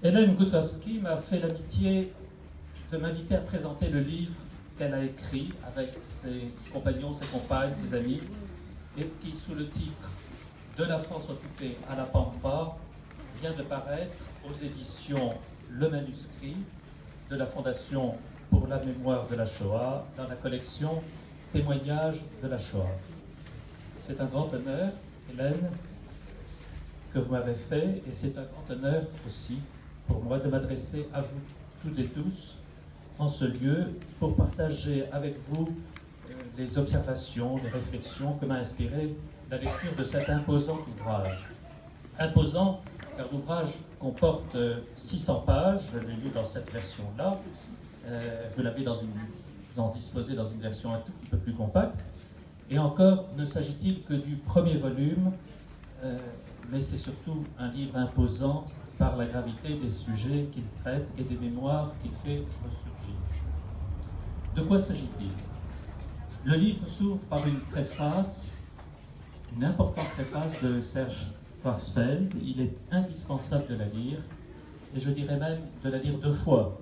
Hélène Gutowski m'a fait l'amitié de m'inviter à présenter le livre qu'elle a écrit avec ses compagnons, ses compagnes, ses amis, et qui, sous le titre « De la France occupée à la Pampa », vient de paraître aux éditions Le Manuscrit de la Fondation pour la mémoire de la Shoah dans la collection Témoignages de la Shoah. C'est un grand honneur, Hélène, que vous m'avez fait, et c'est un grand honneur aussi pour moi de m'adresser à vous toutes et tous en ce lieu pour partager avec vous les observations, les réflexions que m'a inspiré la lecture de cet imposant ouvrage. Imposant car l'ouvrage comporte 600 pages, je l'ai lu dans cette version-là, vous en disposez dans une version un tout petit peu plus compacte, et encore ne s'agit-il que du premier volume, mais c'est surtout un livre imposant par la gravité des sujets qu'il traite et des mémoires qu'il fait ressurgir. De quoi s'agit-il? Le livre s'ouvre par une préface, une importante préface de Serge Klarsfeld. Il est indispensable de la lire, et je dirais même de la lire deux fois.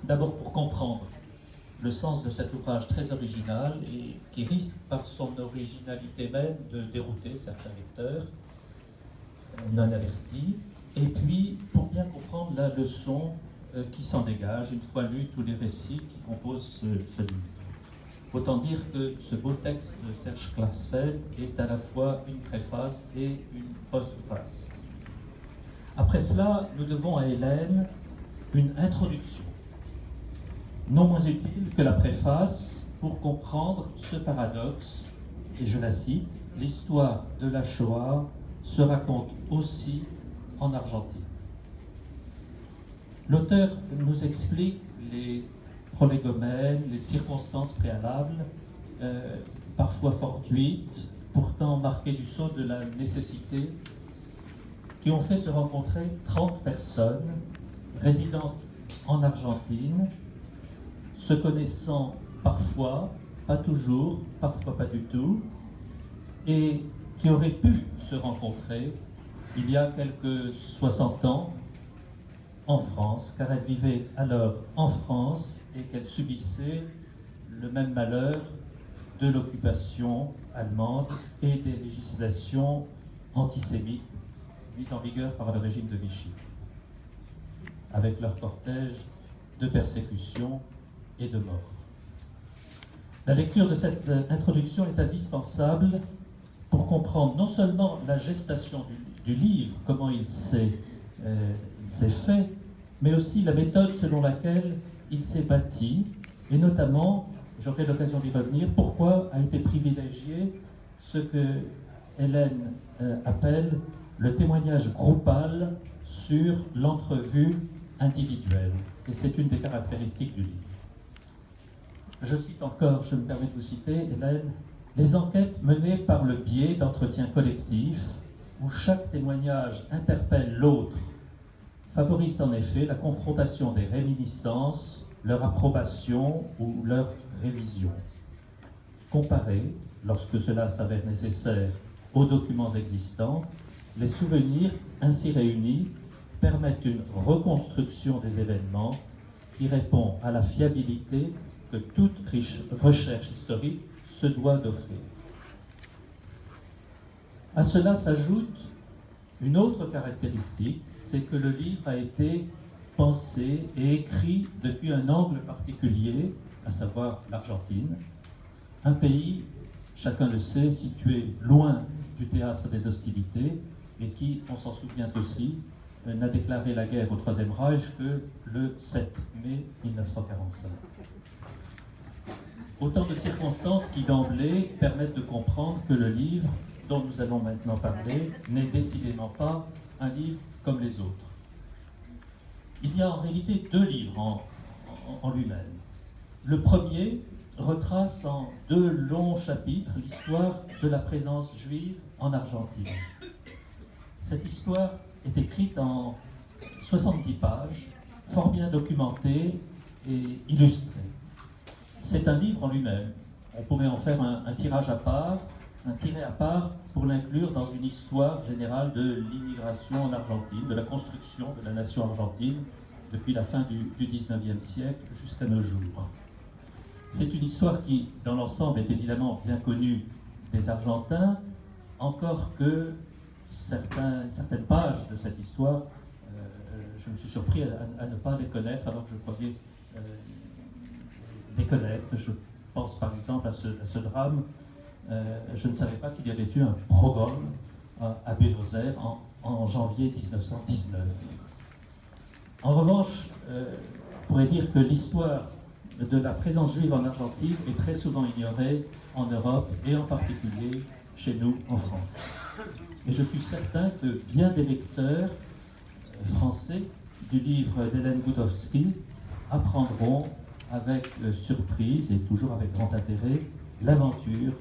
D'abord pour comprendre le sens de cet ouvrage très original et qui risque par son originalité même de dérouter certains lecteurs non avertis, et puis pour bien comprendre la leçon qui s'en dégage une fois lus tous les récits qui composent ce livre. Autant dire que ce beau texte de Serge Klarsfeld est à la fois une préface et une postface. Après cela, nous devons à Hélène une introduction, non moins utile que la préface, pour comprendre ce paradoxe, et je la cite, « L'histoire de la Shoah se raconte aussi en Argentine ». L'auteur nous explique les prolégomènes, les circonstances préalables, parfois fortuites, pourtant marquées du sceau de la nécessité, qui ont fait se rencontrer 30 personnes résidant en Argentine, se connaissant parfois, pas toujours, parfois pas du tout, et qui auraient pu se rencontrer il y a quelques 60 ans en France, car elles vivaient alors en France et qu'elles subissaient le même malheur de l'occupation allemande et des législations antisémites mises en vigueur par le régime de Vichy, avec leur cortège de persécutions et de morts. La lecture de cette introduction est indispensable pour comprendre non seulement la gestation du livre, comment il s'est fait, mais aussi la méthode selon laquelle il s'est bâti, et notamment, j'aurai l'occasion d'y revenir, pourquoi a été privilégié ce que Hélène appelle le témoignage groupal sur l'entrevue individuelle. Et c'est une des caractéristiques du livre. Je cite encore, je me permets de vous citer, Hélène, « Les enquêtes menées par le biais d'entretiens collectifs, où chaque témoignage interpelle l'autre, favorisent en effet la confrontation des réminiscences, leur approbation ou leur révision. Comparer, lorsque cela s'avère nécessaire, aux documents existants, les souvenirs ainsi réunis permettent une reconstruction des événements qui répond à la fiabilité que toute recherche historique se doit d'offrir. À cela s'ajoute une autre caractéristique, c'est que le livre a été pensé et écrit depuis un angle particulier, à savoir l'Argentine, un pays, chacun le sait, situé loin du théâtre des hostilités et qui, on s'en souvient aussi, n'a déclaré la guerre au Troisième Reich que le 7 mai 1945. Autant de circonstances qui d'emblée permettent de comprendre que le livre dont nous allons maintenant parler n'est décidément pas un livre comme les autres. Il y a en réalité deux livres en lui-même. Le premier retrace en deux longs chapitres l'histoire de la présence juive en Argentine. Cette histoire est écrite en 70 pages, fort bien documentée et illustrée. C'est un livre en lui-même. On pourrait en faire un tirage à part, un tiret à part pour l'inclure dans une histoire générale de l'immigration en Argentine, de la construction de la nation argentine depuis la fin du XIXe siècle jusqu'à nos jours. C'est une histoire qui, dans l'ensemble, est évidemment bien connue des Argentins, encore que certaines pages de cette histoire, je me suis surpris à ne pas les connaître, alors que je croyais les connaître. Je pense par exemple à ce drame. Je ne savais pas qu'il y avait eu un pogrom à Buenos Aires en janvier 1919. En revanche, on pourrait dire que l'histoire de la présence juive en Argentine est très souvent ignorée en Europe et en particulier chez nous en France. Et je suis certain que bien des lecteurs français du livre d'Hélène Goudowski apprendront avec surprise et toujours avec grand intérêt l'aventure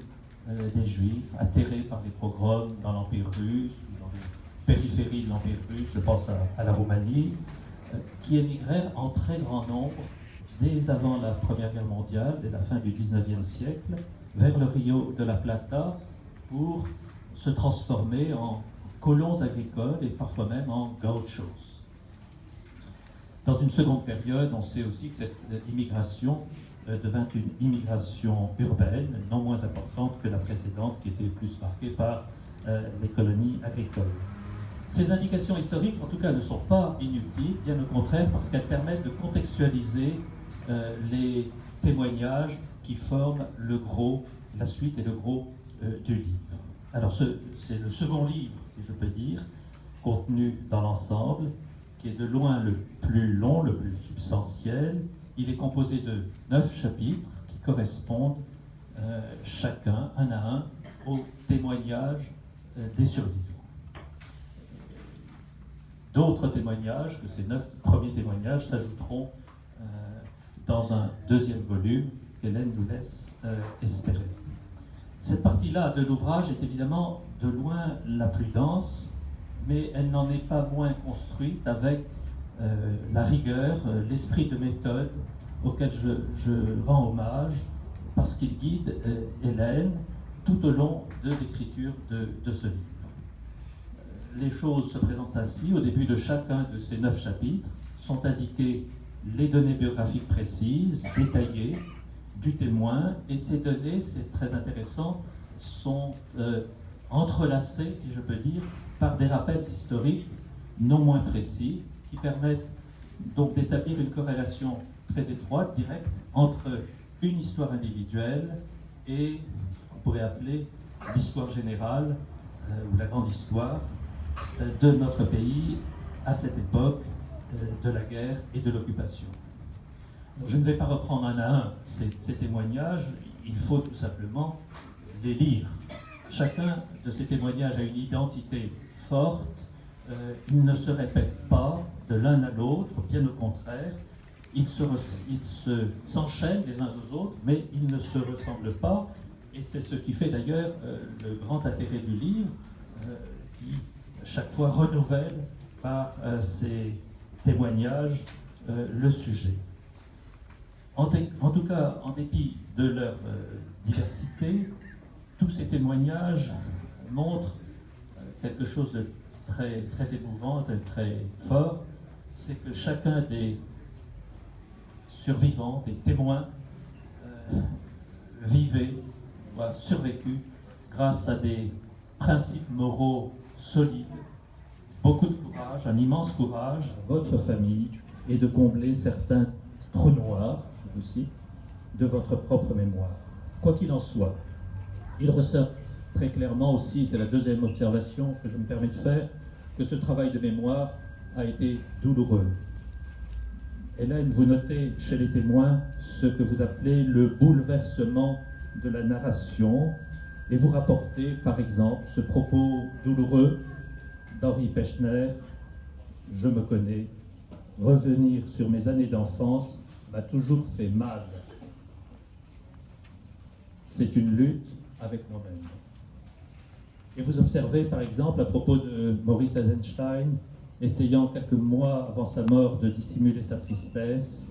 des Juifs atterrés par les pogroms dans l'Empire russe, dans les périphéries de l'Empire russe, je pense à la Roumanie, qui émigrèrent en très grand nombre dès avant la Première Guerre mondiale, dès la fin du XIXe siècle, vers le Rio de la Plata pour se transformer en colons agricoles et parfois même en gauchos. Dans une seconde période, on sait aussi que cette immigration devint une immigration urbaine, non moins importante que la précédente, qui était plus marquée par les colonies agricoles. Ces indications historiques, en tout cas, ne sont pas inutiles, bien au contraire, parce qu'elles permettent de contextualiser les témoignages qui forment le gros, la suite et le gros du livre. Alors, c'est le second livre, si je peux dire, contenu dans l'ensemble, qui est de loin le plus long, le plus substantiel. Il est composé de 9 chapitres qui correspondent chacun, un à un, au témoignage des survivants. D'autres témoignages, que ces 9 premiers témoignages, s'ajouteront dans un deuxième volume qu'Hélène nous laisse espérer. Cette partie-là de l'ouvrage est évidemment de loin la plus dense, mais elle n'en est pas moins construite avec la rigueur, l'esprit de méthode auquel je rends hommage, parce qu'il guide Hélène tout au long de l'écriture de ce livre. Les choses se présentent ainsi. Au début de chacun de ces 9 chapitres sont indiquées les données biographiques précises, détaillées, du témoin, et ces données, c'est très intéressant, sont entrelacées, si je peux dire, par des rappels historiques non moins précis, qui permettent donc d'établir une corrélation très étroite, directe, entre une histoire individuelle et ce qu'on pourrait appeler l'histoire générale, ou la grande histoire, de notre pays à cette époque de la guerre et de l'occupation. Je ne vais pas reprendre un à un ces témoignages, il faut tout simplement les lire. Chacun de ces témoignages a une identité forte, ils ne se répètent pas de l'un à l'autre, bien au contraire, ils s'enchaînent les uns aux autres, mais ils ne se ressemblent pas, et c'est ce qui fait d'ailleurs le grand intérêt du livre, qui chaque fois renouvelle par ces témoignages le sujet. En tout cas, en dépit de leur diversité, tous ces témoignages montrent quelque chose de très, très émouvant, de très fort, c'est que chacun des survivants, des témoins, vivait, ou a survécu grâce à des principes moraux solides, beaucoup de courage, un immense courage à votre famille, et de combler certains trous noirs, je vous cite, de votre propre mémoire. Quoi qu'il en soit, il ressort très clairement aussi, c'est la deuxième observation que je me permets de faire, que ce travail de mémoire a été douloureux. Hélène, vous notez chez les témoins ce que vous appelez le bouleversement de la narration, et vous rapportez par exemple ce propos douloureux d'Henri Pechner: « Je me connais, revenir sur mes années d'enfance m'a toujours fait mal. C'est une lutte avec moi-même. » Et vous observez par exemple à propos de Maurice Eisenstein, essayant quelques mois avant sa mort de dissimuler sa tristesse,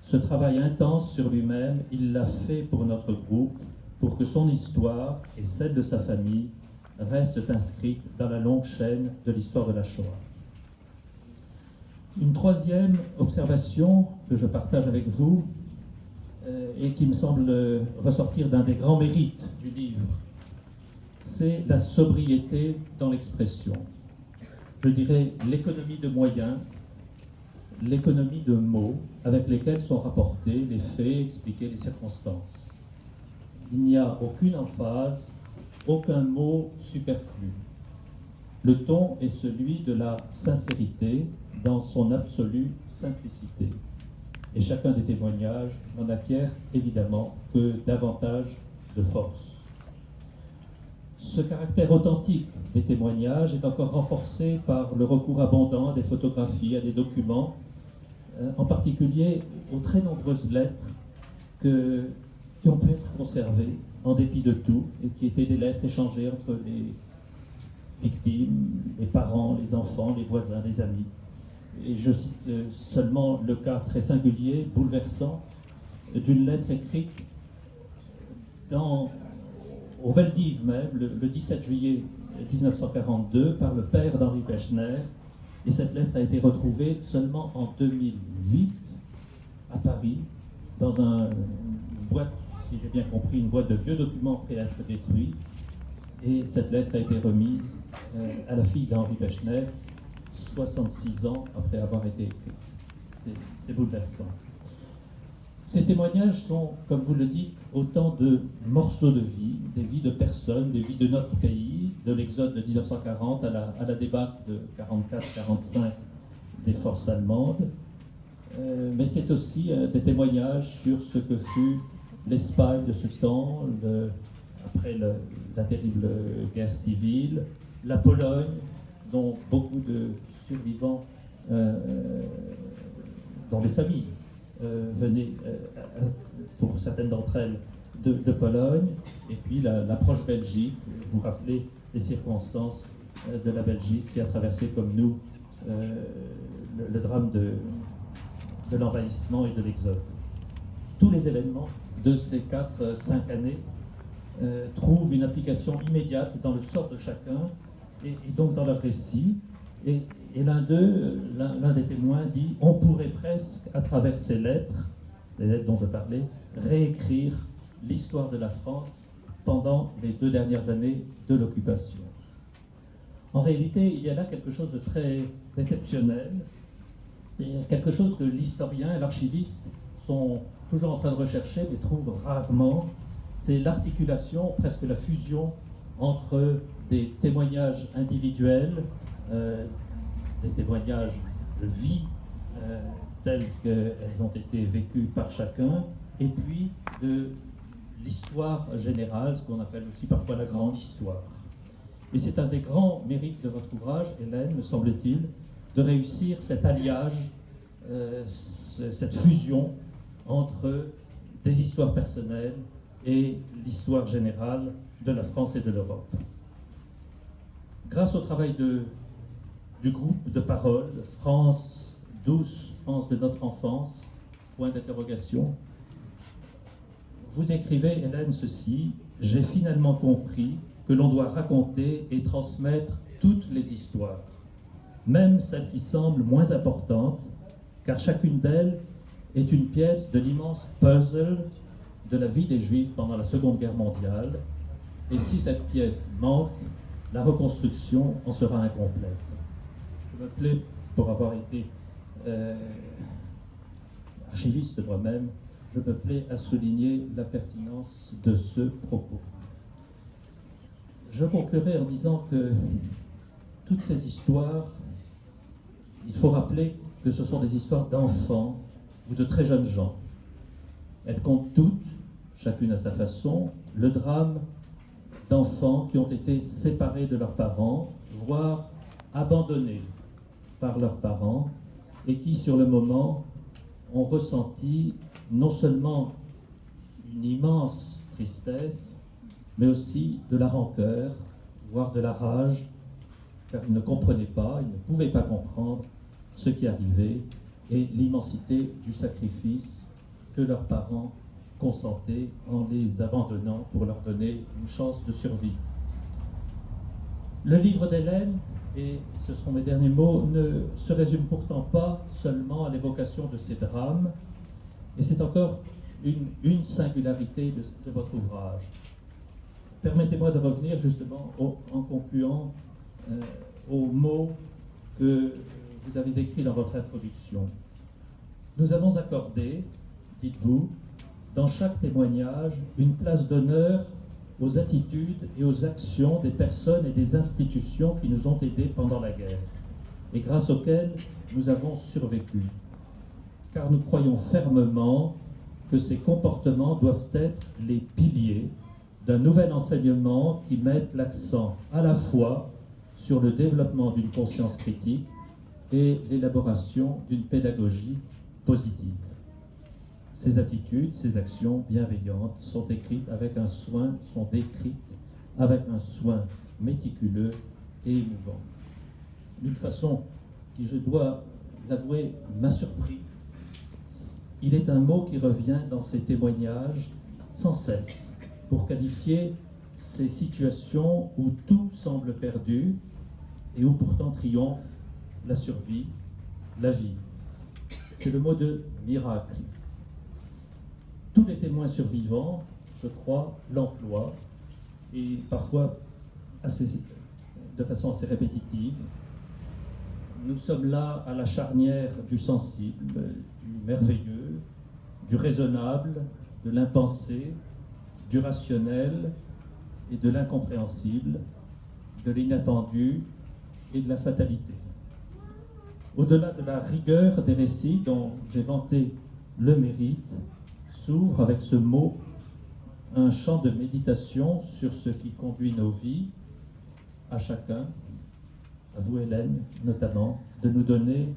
ce travail intense sur lui-même, il l'a fait pour notre groupe, pour que son histoire et celle de sa famille restent inscrites dans la longue chaîne de l'histoire de la Shoah. Une troisième observation que je partage avec vous et qui me semble ressortir d'un des grands mérites du livre, c'est la sobriété dans l'expression. Je dirais l'économie de moyens, l'économie de mots avec lesquels sont rapportés les faits, expliqués les circonstances. Il n'y a aucune emphase, aucun mot superflu. Le ton est celui de la sincérité dans son absolue simplicité. Et chacun des témoignages n'en acquiert évidemment que davantage de force. Ce caractère authentique des témoignages est encore renforcé par le recours abondant à des photographies, à des documents, en particulier aux très nombreuses lettres qui ont pu être conservées en dépit de tout et qui étaient des lettres échangées entre les victimes, les parents, les enfants, les voisins, les amis. Et je cite seulement le cas très singulier, bouleversant, d'une lettre écrite au Veldiv même, le 17 juillet 1942, par le père d'Henri Pechner. Et cette lettre a été retrouvée seulement en 2008 à Paris, dans une boîte, si j'ai bien compris, une boîte de vieux documents prêts à être détruits. Et cette lettre a été remise à la fille d'Henri Pechner, 66 ans après avoir été écrite. C'est bouleversant. Ces témoignages sont, comme vous le dites, autant de morceaux de vie, des vies de personnes, des vies de notre pays, de l'exode de 1940 à la débâcle de 44-45 des forces allemandes. Mais c'est aussi des témoignages sur ce que fut l'Espagne de ce temps, après la terrible guerre civile, la Pologne, dont beaucoup de survivants, dont les familles venaient, pour certaines d'entre elles, de Pologne, et puis la proche Belgique. Vous vous rappelez les circonstances de la Belgique qui a traversé comme nous le drame de l'envahissement et de l'exode. Tous les événements de ces 4-5 années trouvent une application immédiate dans le sort de chacun et donc dans leur récit. Et l'un des témoins dit « On pourrait presque, à travers ces lettres, les lettres dont je parlais, réécrire l'histoire de la France pendant les 2 dernières années de l'occupation. » En réalité, il y a là quelque chose de très exceptionnel, et quelque chose que l'historien et l'archiviste sont toujours en train de rechercher, mais trouvent rarement. C'est l'articulation, presque la fusion entre des témoignages individuels, des témoignages de vie tels qu'elles ont été vécues par chacun, et puis de l'histoire générale, ce qu'on appelle aussi parfois la grande histoire. Et c'est un des grands mérites de votre ouvrage, Hélène, me semble-t-il, de réussir cet alliage, cette fusion entre des histoires personnelles et l'histoire générale de la France et de l'Europe. Grâce au travail du groupe de parole, France douce, France de notre enfance, point d'interrogation, vous écrivez, Hélène, ceci: « J'ai finalement compris que l'on doit raconter et transmettre toutes les histoires, même celles qui semblent moins importantes, car chacune d'elles est une pièce de l'immense puzzle de la vie des Juifs pendant la Seconde Guerre mondiale, et si cette pièce manque, la reconstruction en sera incomplète. » Je me plais, pour avoir été archiviste moi-même, je me plais à souligner la pertinence de ce propos. Je conclurai en disant que toutes ces histoires, il faut rappeler que ce sont des histoires d'enfants ou de très jeunes gens. Elles comptent toutes, chacune à sa façon, le drame d'enfants qui ont été séparés de leurs parents, voire abandonnés par leurs parents, et qui, sur le moment, ont ressenti non seulement une immense tristesse, mais aussi de la rancœur, voire de la rage, car ils ne comprenaient pas, ils ne pouvaient pas comprendre ce qui arrivait et l'immensité du sacrifice que leurs parents consentaient en les abandonnant pour leur donner une chance de survie. Le livre d'Hélène, et ce seront mes derniers mots, ne se résume pourtant pas seulement à l'évocation de ces drames, et c'est encore une singularité de votre ouvrage. Permettez-moi de revenir justement en concluant aux mots que vous avez écrits dans votre introduction. Nous avons accordé, dites-vous, dans chaque témoignage, une place d'honneur aux attitudes et aux actions des personnes et des institutions qui nous ont aidés pendant la guerre, et grâce auxquelles nous avons survécu. Car nous croyons fermement que ces comportements doivent être les piliers d'un nouvel enseignement qui mette l'accent à la fois sur le développement d'une conscience critique et l'élaboration d'une pédagogie positive. Ces attitudes, ces actions bienveillantes sont décrites avec un soin méticuleux et émouvant. D'une façon qui, je dois l'avouer, m'a surpris, il est un mot qui revient dans ces témoignages sans cesse pour qualifier ces situations où tout semble perdu et où pourtant triomphe la survie, la vie. C'est le mot de miracle. Tous les témoins survivants, je crois, l'emploient, et parfois de façon assez répétitive. Nous sommes là à la charnière du sensible, du merveilleux, du raisonnable, de l'impensé, du rationnel et de l'incompréhensible, de l'inattendu et de la fatalité. Au-delà de la rigueur des récits dont j'ai vanté le mérite, s'ouvre avec ce mot un champ de méditation sur ce qui conduit nos vies, à chacun, à vous Hélène notamment, de donner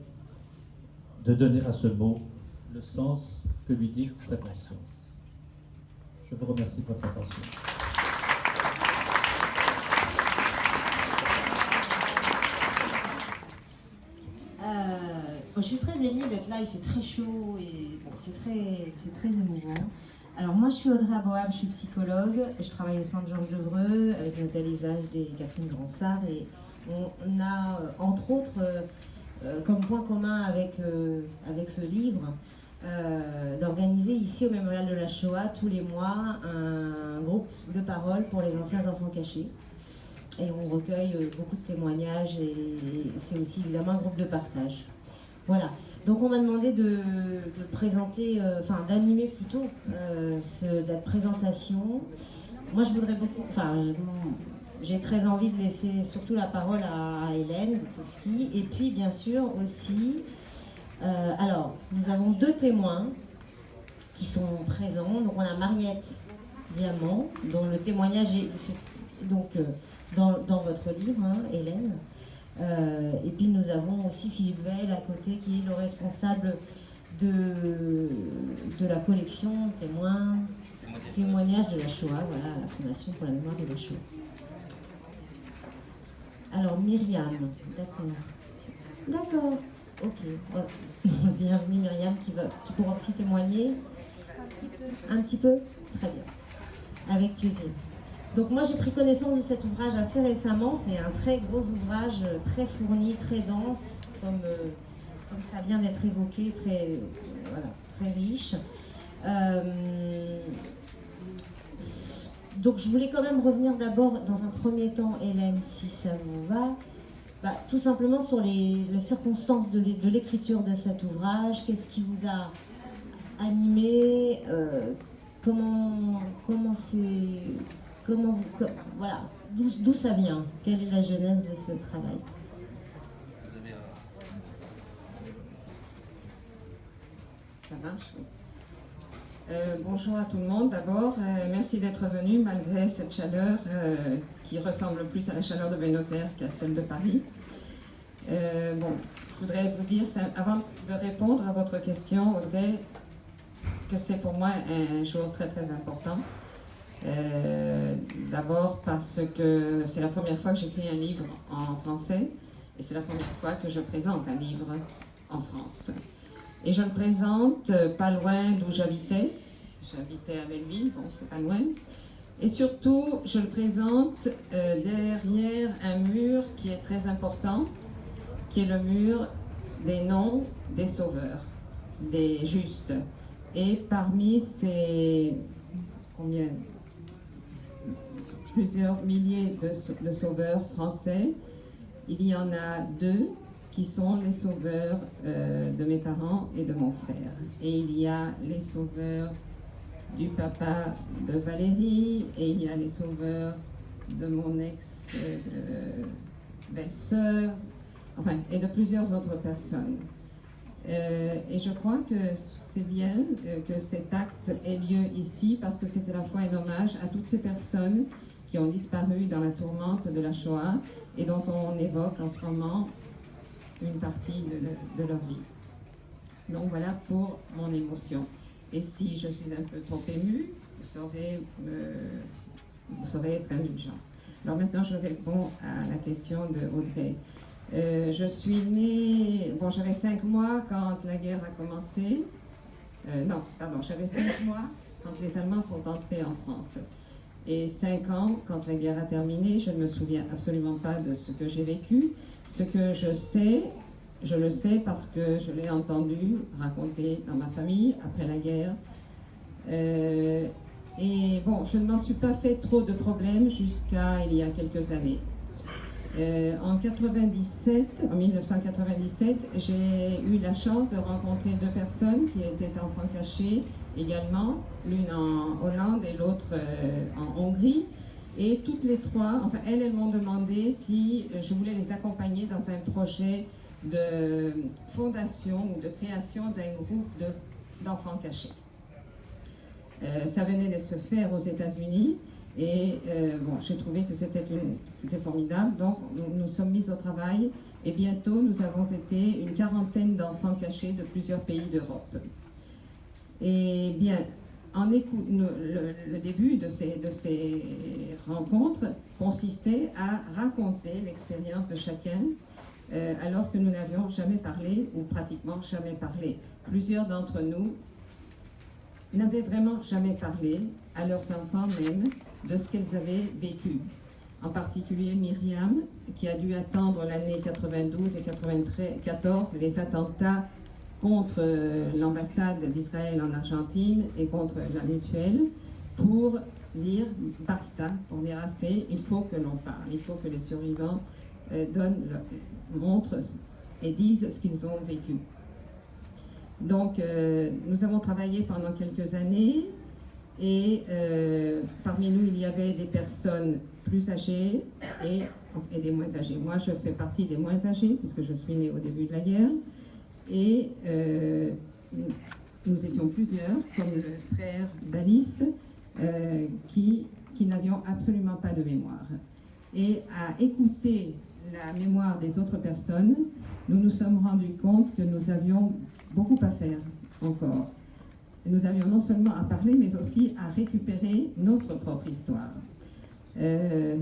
à ce mot le sens que lui dit sa conscience. Je vous remercie de votre attention. Je suis très émue d'être là, il fait très chaud et bon, c'est très émouvant. Alors moi je suis Audrey Aboab, je suis psychologue, je travaille au Centre Georges Devreux avec Nathalie Zage et Catherine Gransart et on a entre autres comme point commun avec ce livre d'organiser ici au Mémorial de la Shoah tous les mois un groupe de parole pour les anciens enfants cachés. Et on recueille beaucoup de témoignages et c'est aussi évidemment un groupe de partage. Voilà, donc on m'a demandé de présenter, d'animer plutôt cette présentation. Moi je voudrais beaucoup, j'ai très envie de laisser surtout la parole à Hélène Bukowski. Et puis bien sûr aussi, alors nous avons deux témoins qui sont présents. Donc on a Mariette Diamant, dont le témoignage est donc dans votre livre, hein, Hélène. Et puis nous avons aussi Philippe Veil à côté, qui est le responsable de la collection témoignages de la Shoah, voilà, la Fondation pour la mémoire de la Shoah. Alors Myriam, d'accord, ok. Voilà. Bienvenue Myriam qui pourra aussi témoigner. Un petit peu. Très bien, avec plaisir. Donc moi j'ai pris connaissance de cet ouvrage assez récemment. C'est un très gros ouvrage, très fourni, très dense, comme ça vient d'être évoqué, très riche. Donc je voulais quand même revenir d'abord dans un premier temps, Hélène, si ça vous va, tout simplement sur les circonstances de l'écriture de cet ouvrage. Qu'est-ce qui vous a animé, voilà, d'où ça vient? Quelle est la genèse de ce travail? Ça marche, oui. Bonjour à tout le monde. D'abord, merci d'être venu malgré cette chaleur qui ressemble plus à la chaleur de Buenos Aires qu'à celle de Paris. Je voudrais vous dire, avant de répondre à votre question, Audrey, que c'est pour moi un jour très très important. D'abord parce que c'est la première fois que j'écris un livre en français et c'est la première fois que je présente un livre en France. Et je le présente pas loin d'où j'habitais. j'habitais à Belleville, bon, c'est pas loin. Et surtout, je le présente derrière un mur qui est très important, qui est le mur des noms des sauveurs, des justes. Et parmi ces plusieurs milliers de sauveurs français, il y en a 2 qui sont les sauveurs de mes parents et de mon frère. Et il y a les sauveurs du papa de Valérie, et il y a les sauveurs de mon ex-belle-sœur, enfin, et de plusieurs autres personnes. Et je crois que c'est bien que cet acte ait lieu ici, parce que c'est à la fois un hommage à toutes ces personnes qui ont disparu dans la tourmente de la Shoah et dont on évoque en ce moment une partie de leur vie. Donc voilà pour mon émotion. Et si je suis un peu trop émue, vous saurez être indulgent. Alors maintenant, je réponds à la question de Audrey. Je suis née, bon, j'avais 5 mois quand la guerre a commencé. Non, pardon, j'avais 5 mois quand les Allemands sont entrés en France. Et 5 ans quand la guerre a terminé. Je ne me souviens absolument pas de ce que j'ai vécu. Ce que je sais, je le sais parce que je l'ai entendu raconter dans ma famille après la guerre. Et bon, je ne m'en suis pas fait trop de problèmes jusqu'à il y a quelques années. En 1997, j'ai eu la chance de rencontrer 2 personnes qui étaient enfants cachés également, l'une en Hollande et l'autre en Hongrie. Et toutes les 3, enfin elles m'ont demandé si je voulais les accompagner dans un projet de fondation ou de création d'un groupe d'enfants cachés. Ça venait de se faire aux États-Unis. Et bon, j'ai trouvé que c'était formidable, donc nous sommes mis au travail et bientôt nous avons été une 40aine d'enfants cachés de plusieurs pays d'Europe. Et bien, le début de ces rencontres consistait à raconter l'expérience de chacun alors que nous n'avions jamais parlé ou pratiquement jamais parlé. Plusieurs d'entre nous n'avaient vraiment jamais parlé à leurs enfants même de ce qu'elles avaient vécu. En particulier Myriam, qui a dû attendre l'année 92 et 94, les attentats contre l'ambassade d'Israël en Argentine et contre la Mutuelle, pour dire basta, pour dire assez, il faut que l'on parle, il faut que les survivants montrent et disent ce qu'ils ont vécu. Donc nous avons travaillé pendant quelques années. Et parmi nous, il y avait des personnes plus âgées et des moins âgées. Moi, je fais partie des moins âgés, puisque je suis née au début de la guerre. Et nous étions plusieurs, comme le frère d'Alice, qui n'avions absolument pas de mémoire. Et à écouter la mémoire des autres personnes, nous nous sommes rendus compte que nous avions beaucoup à faire encore. Nous avions non seulement à parler, mais aussi à récupérer notre propre histoire. Ce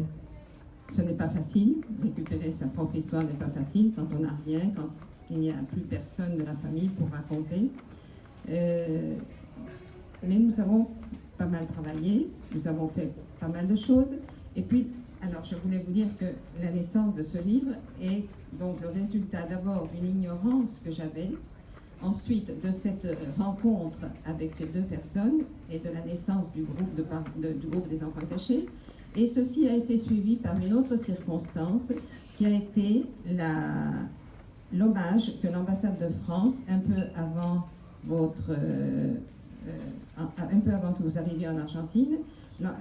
n'est pas facile, récupérer sa propre histoire n'est pas facile quand on n'a rien, quand il n'y a plus personne de la famille pour raconter. Mais nous avons pas mal travaillé, nous avons fait pas mal de choses. Et puis, alors je voulais vous dire que la naissance de ce livre est donc le résultat d'abord d'une ignorance que j'avais, ensuite de cette rencontre avec ces 2 personnes et de la naissance du groupe, du groupe des enfants cachés. Et ceci a été suivi par une autre circonstance qui a été l'hommage que l'ambassade de France, un peu avant que vous arriviez en Argentine,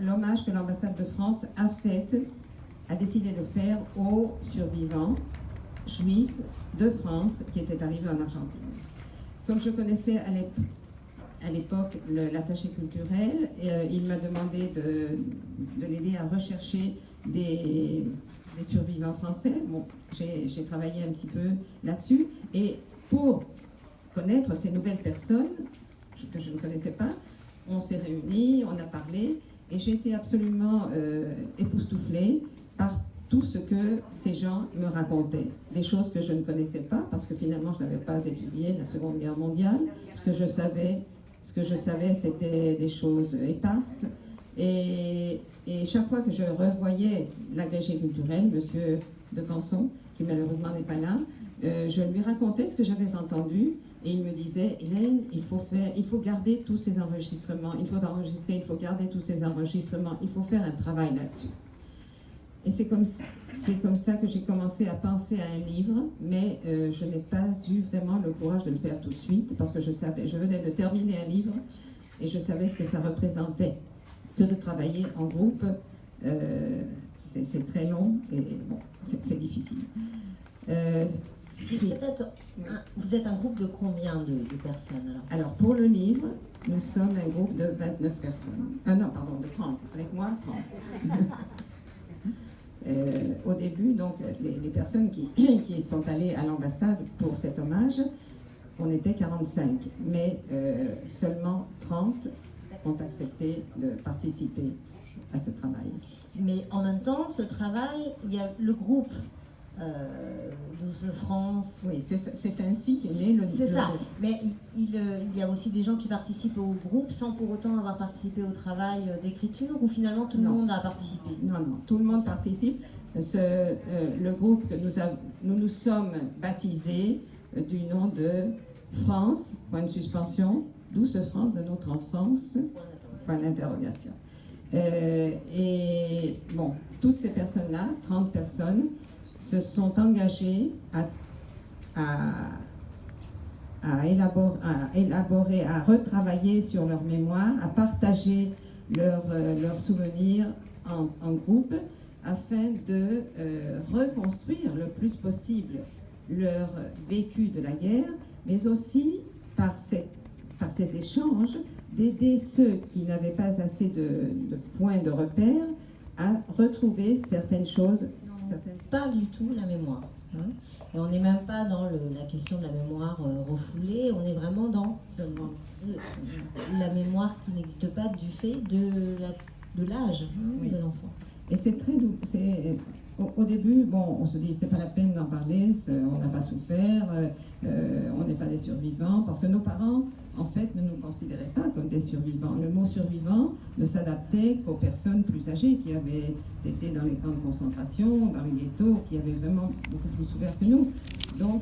l'hommage que l'ambassade de France a décidé de faire aux survivants juifs de France qui étaient arrivés en Argentine. Comme je connaissais à l'époque l'attaché culturel, il m'a demandé de l'aider à rechercher des survivants français. Bon, j'ai travaillé un petit peu là-dessus. Et pour connaître ces nouvelles personnes que je ne connaissais pas, on s'est réunis, on a parlé, et j'ai été absolument époustouflée par tout ce que ces gens me racontaient. Des choses que je ne connaissais pas, parce que finalement je n'avais pas étudié la Seconde Guerre mondiale. Ce que je savais, Ce que je savais, c'était des choses éparses. Et chaque fois que je revoyais l'agrégé culturel, monsieur de Canson, qui malheureusement n'est pas là, je lui racontais ce que j'avais entendu. Et il me disait, Hélène, il faut garder tous ces enregistrements, il faut enregistrer, il faut garder tous ces enregistrements, il faut faire un travail là-dessus. Et c'est comme ça que j'ai commencé à penser à un livre, mais je n'ai pas eu vraiment le courage de le faire tout de suite, parce que je venais de terminer un livre, et je savais ce que ça représentait, que de travailler en groupe, c'est très long, et bon, c'est difficile. Juste peut-être, vous êtes un groupe de combien de personnes alors pour le livre, nous sommes un groupe de 29 personnes. Non, pardon, de 30. Avec moi, 30. Au début, donc, les personnes qui sont allées à l'ambassade pour cet hommage, on était 45. Mais seulement 30 ont accepté de participer à ce travail. Mais en même temps, ce travail, il y a le groupe Douce France. Oui, c'est ainsi qu'est né le. C'est ça. Mais il y a aussi des gens qui participent au groupe sans pour autant avoir participé au travail d'écriture, ou finalement tout le monde a participé? Non, tout le monde participe. Le groupe que nous sommes baptisés du nom de France, point de suspension, Douce France de notre enfance, point d'interrogation. Et bon, toutes ces personnes-là, 30 personnes, se sont engagés à élaborer, à retravailler sur leur mémoire, à partager leurs souvenirs en groupe, afin de reconstruire le plus possible leur vécu de la guerre, mais aussi par ces échanges, d'aider ceux qui n'avaient pas assez de points de repère à retrouver certaines choses. Pas du tout la mémoire. Hein. Et on n'est même pas dans la question de la mémoire refoulée, on est vraiment dans la mémoire qui n'existe pas du fait de l'âge oui. de l'enfant. Et c'est très doux. Au début, bon, on se dit c'est pas la peine d'en parler, on n'a pas souffert, on n'est pas des survivants, parce que nos parents, en fait, ne nous considéraient pas comme des survivants. Le mot survivant ne s'adaptait qu'aux personnes plus âgées qui avaient été dans les camps de concentration, dans les ghettos, qui avaient vraiment beaucoup plus souffert que nous. Donc,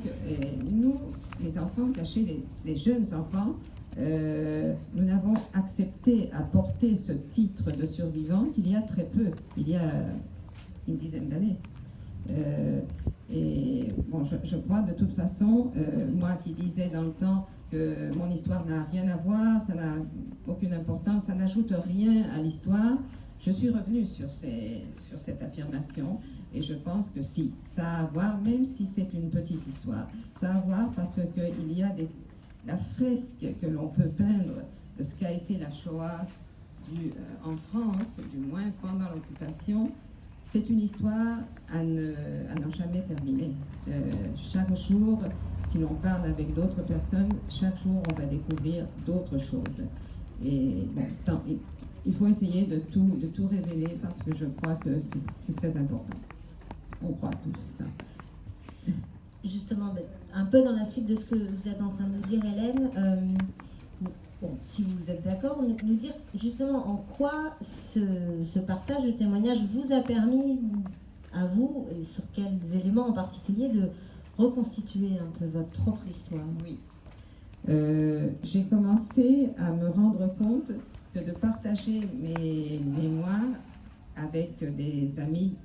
nous, les enfants cachés, les jeunes enfants, nous n'avons accepté à porter ce titre de survivant qu'il y a très peu, il y a une dizaine d'années. Et bon, je crois de toute façon, moi qui disais dans le temps que mon histoire n'a rien à voir, ça n'a aucune importance, ça n'ajoute rien à l'histoire, je suis revenue sur cette affirmation et je pense que si, ça a à voir, même si c'est une petite histoire, ça a à voir parce qu'il y a la fresque que l'on peut peindre de ce qu'a été la Shoah en France, du moins pendant l'occupation. C'est une histoire à n'en jamais terminer. Chaque jour, si l'on parle avec d'autres personnes, chaque jour on va découvrir d'autres choses. Et bon, il faut essayer de tout révéler parce que je crois que c'est très important. On croit tous ça. Justement, un peu dans la suite de ce que vous êtes en train de nous dire, Hélène, bon, si vous êtes d'accord, nous dire justement en quoi ce partage de témoignages vous a permis, à vous, et sur quels éléments en particulier, de reconstituer un peu votre propre histoire. Oui. J'ai commencé à me rendre compte que de partager mes mémoires avec des amis,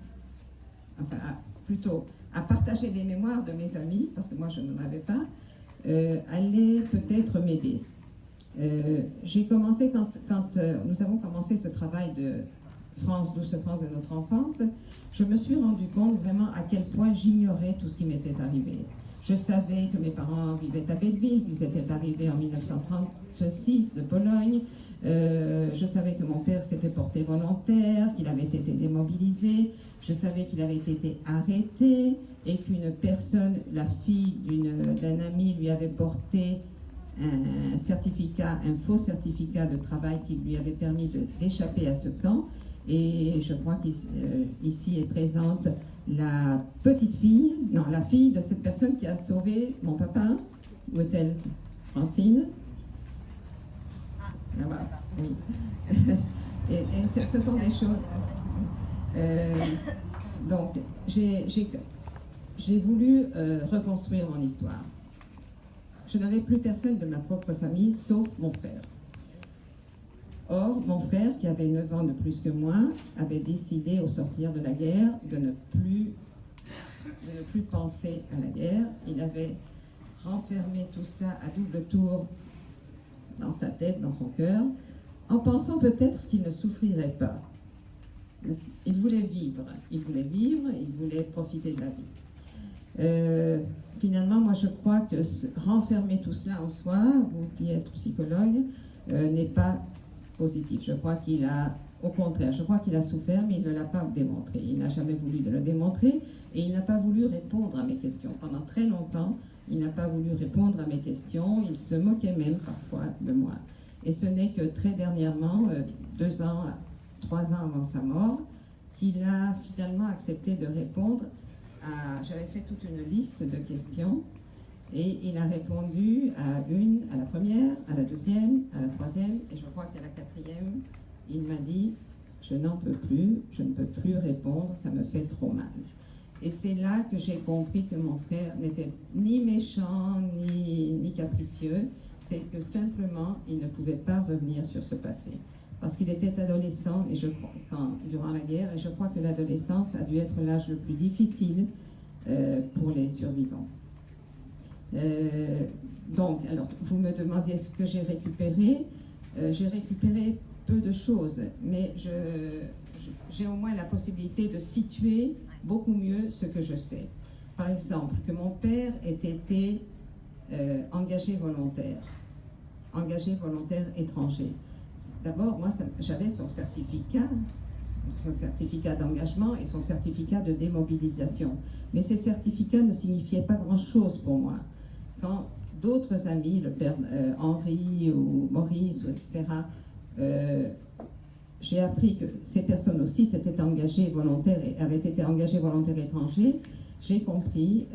enfin plutôt à partager les mémoires de mes amis, parce que moi je n'en avais pas, allait peut-être m'aider. J'ai commencé, quand nous avons commencé ce travail de France, Douce France de notre enfance, je me suis rendu compte vraiment à quel point j'ignorais tout ce qui m'était arrivé. Je savais que mes parents vivaient à Belleville, qu'ils étaient arrivés en 1936 de Pologne. Je savais que mon père s'était porté volontaire, qu'il avait été démobilisé. Je savais qu'il avait été arrêté et qu'une personne, la fille d'un ami, lui avait porté un certificat, un faux certificat de travail qui lui avait permis d'échapper à ce camp. Et je crois qu'ici est présente la petite fille, non, la fille de cette personne qui a sauvé mon papa. Où est-elle? Francine? Là-bas, oui. Et ce sont des choses... donc, j'ai voulu reconstruire mon histoire. Je n'avais plus personne de ma propre famille, sauf mon frère. Or, mon frère, qui avait 9 ans de plus que moi, avait décidé au sortir de la guerre de ne plus penser à la guerre. Il avait renfermé tout ça à double tour dans sa tête, dans son cœur, en pensant peut-être qu'il ne souffrirait pas. Il voulait vivre, il voulait profiter de la vie. Finalement, moi je crois que renfermer tout cela en soi, vous qui êtes psychologue, n'est pas positif. Je crois qu'il a, au contraire, je crois qu'il a souffert, mais il ne l'a pas démontré. Il n'a jamais voulu de le démontrer et il n'a pas voulu répondre à mes questions. Pendant très longtemps, il n'a pas voulu répondre à mes questions. Il se moquait même parfois de moi. Et ce n'est que très dernièrement, 2 ans, 3 ans avant sa mort, qu'il a finalement accepté de répondre à... J'avais fait toute une liste de questions et il a répondu à la première, à la deuxième, à la troisième et je crois qu'à la quatrième, il m'a dit « Je n'en peux plus, je ne peux plus répondre, ça me fait trop mal ». Et c'est là que j'ai compris que mon frère n'était ni méchant, ni capricieux, c'est que simplement, il ne pouvait pas revenir sur ce passé. Parce qu'il était adolescent, et durant la guerre, et je crois que l'adolescence a dû être l'âge le plus difficile pour les survivants. Donc, alors, vous me demandiez ce que j'ai récupéré. J'ai récupéré peu de choses, mais j'ai au moins la possibilité de situer beaucoup mieux ce que je sais. Par exemple, que mon père ait été engagé volontaire étranger. D'abord, moi, j'avais son certificat d'engagement et son certificat de démobilisation. Mais ces certificats ne signifiaient pas grand-chose pour moi. Quand d'autres amis, le père Henri ou Maurice, etc., j'ai appris que ces personnes aussi s'étaient engagées volontaires et avaient été engagées volontaires étrangers, j'ai compris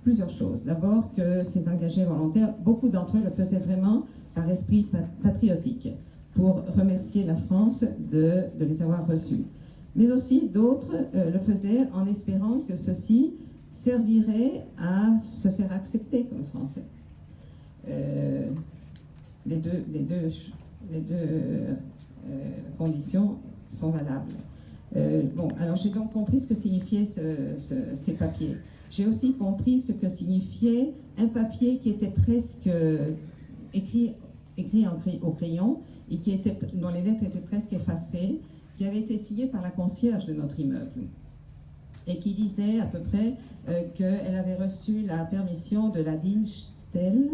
plusieurs choses. D'abord que ces engagés volontaires, beaucoup d'entre eux le faisaient vraiment par esprit patriotique, pour remercier la France de les avoir reçus. Mais aussi d'autres le faisaient en espérant que ceci servirait à se faire accepter comme Français. Les deux conditions sont valables. Bon, alors j'ai donc compris ce que signifiaient ces papiers. J'ai aussi compris ce que signifiait un papier qui était presque écrit au crayon et dont les lettres étaient presque effacées, qui avait été signé par la concierge de notre immeuble et qui disait à peu près qu'elle avait reçu la permission de la Dinstel,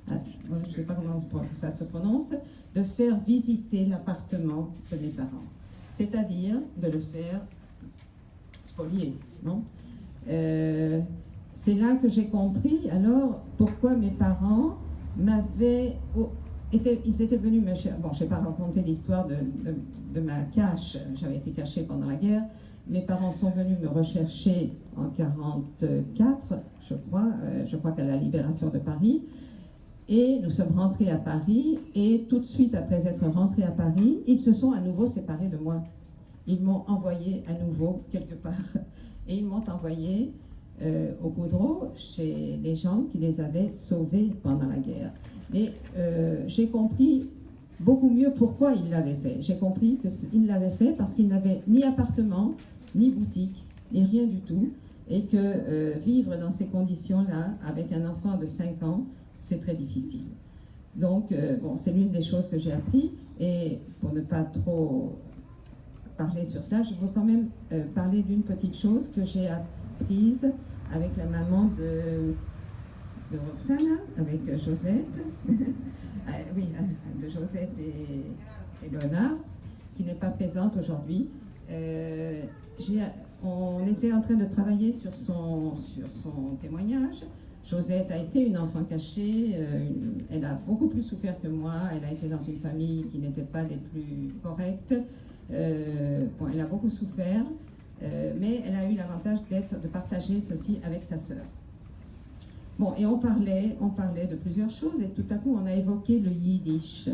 je ne sais pas comment ça se prononce, de faire visiter l'appartement de mes parents, c'est-à-dire de le faire spolier, non ? C'est là que j'ai compris alors pourquoi mes parents m'avaient... Ils étaient venus me chercher. Bon, je n'ai pas raconté l'histoire de ma cache. J'avais été cachée pendant la guerre. Mes parents sont venus me rechercher en 1944, je crois qu'à la libération de Paris. Et nous sommes rentrés à Paris. Et tout de suite après être rentrés à Paris, ils se sont à nouveau séparés de moi. Ils m'ont envoyé à nouveau quelque part. Et ils m'ont envoyé au Coudreau chez les gens qui les avaient sauvés pendant la guerre. Et j'ai compris beaucoup mieux pourquoi il l'avait fait. J'ai compris qu'il l'avait fait parce qu'il n'avait ni appartement, ni boutique, ni rien du tout. Et que vivre dans ces conditions-là, avec un enfant de 5 ans, c'est très difficile. Donc, bon, c'est l'une des choses que j'ai appris. Et pour ne pas trop parler sur cela, je veux quand même parler d'une petite chose que j'ai apprise avec la maman de Roxana, avec Josette, oui, de Josette et Léonard, qui n'est pas présente aujourd'hui. On était en train de travailler sur son témoignage. Josette a été une enfant cachée, elle a beaucoup plus souffert que moi, elle a été dans une famille qui n'était pas des plus correctes. Bon, elle a beaucoup souffert, mais elle a eu l'avantage de partager ceci avec sa sœur. Bon, et on parlait de plusieurs choses, et tout à coup on a évoqué le yiddish.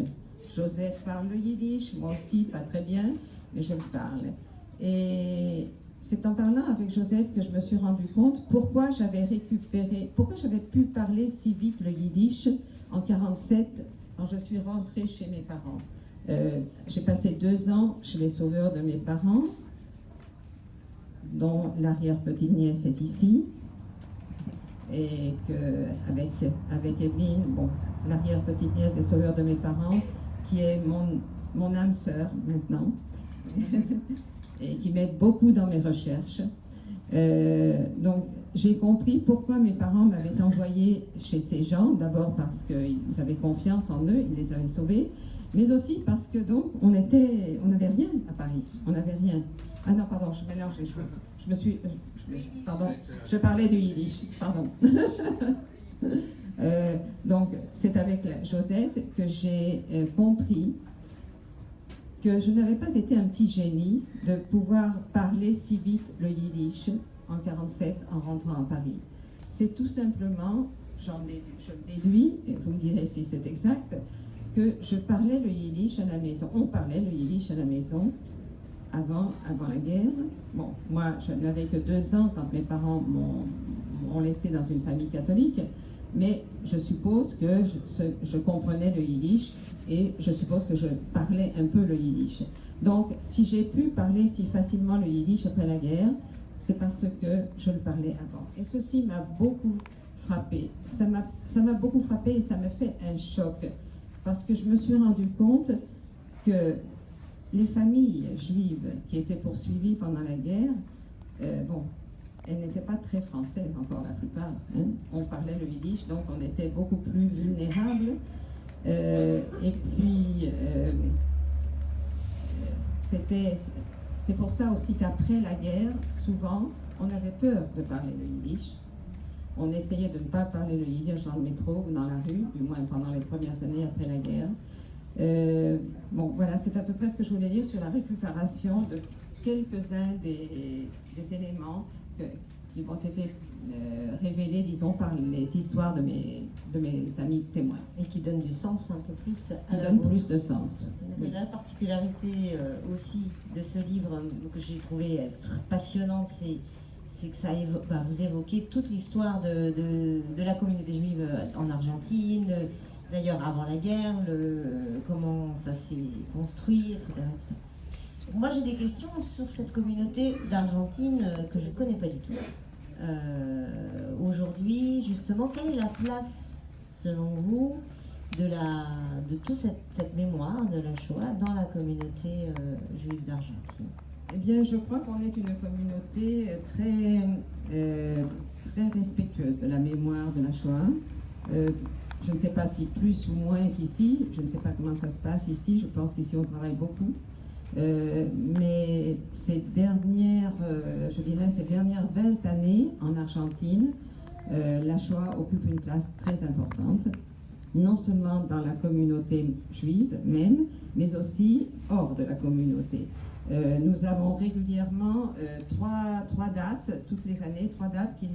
Josette parle le yiddish, moi aussi, pas très bien, mais je le parle. Et c'est en parlant avec Josette que je me suis rendu compte pourquoi j'avais pu parler si vite le yiddish en 47 quand je suis rentrée chez mes parents. J'ai passé 2 ans chez les sauveurs de mes parents, dont l'arrière-petite-nièce est ici, et avec Evelyne, bon, l'arrière-petite-nièce des sauveurs de mes parents, qui est mon âme sœur maintenant, et qui m'aide beaucoup dans mes recherches. Donc j'ai compris pourquoi mes parents m'avaient envoyé chez ces gens, d'abord parce qu'ils avaient confiance en eux, ils les avaient sauvés, mais aussi parce que donc on n'avait rien à Paris, on n'avait rien. Ah non, pardon, je mélange les choses. Pardon, je parlais du yiddish, pardon. Donc c'est avec Josette que j'ai compris que je n'avais pas été un petit génie de pouvoir parler si vite le yiddish en 47 en rentrant à Paris. C'est tout simplement, je déduis, et vous me direz si c'est exact, que je parlais le yiddish à la maison. On parlait le yiddish à la maison avant la guerre. Bon, moi, je n'avais que 2 ans quand mes parents m'ont laissé dans une famille catholique, mais je suppose que je comprenais le yiddish et je suppose que je parlais un peu le yiddish. Donc, si j'ai pu parler si facilement le yiddish après la guerre, c'est parce que je le parlais avant. Et ceci m'a beaucoup frappé. Ça m'a beaucoup frappé et ça m'a fait un choc. Parce que je me suis rendu compte que les familles juives qui étaient poursuivies pendant la guerre, bon, elles n'étaient pas très françaises encore la plupart. Hein. On parlait le yiddish, donc on était beaucoup plus vulnérables. Et puis, c'est pour ça aussi qu'après la guerre, souvent, on avait peur de parler le yiddish. On essayait de ne pas parler le yiddish dans le métro ou dans la rue, du moins pendant les premières années après la guerre. Bon, voilà, c'est à peu près ce que je voulais dire sur la récupération de quelques-uns des éléments qui ont été révélés, disons, par les histoires de mes amis témoins. Et qui donnent du sens un peu plus à la plus de sens. Oui. La particularité aussi de ce livre que j'ai trouvé être passionnante, c'est que ça vous évoquez toute l'histoire de la communauté juive en Argentine, d'ailleurs avant la guerre, comment ça s'est construit, etc. Moi j'ai des questions sur cette communauté d'Argentine que je ne connais pas du tout. Aujourd'hui, justement, quelle est la place, selon vous, de toute cette mémoire de la Shoah dans la communauté juive d'Argentine? Eh bien, je crois qu'on est une communauté très respectueuse de la mémoire de la Shoah. Je ne sais pas si plus ou moins qu'ici, je ne sais pas comment ça se passe ici, je pense qu'ici on travaille beaucoup. Mais ces dernières 20 années en Argentine, la Shoah occupe une place très importante, non seulement dans la communauté juive même, mais aussi hors de la communauté. Nous avons régulièrement trois dates, toutes les années, 3 dates qui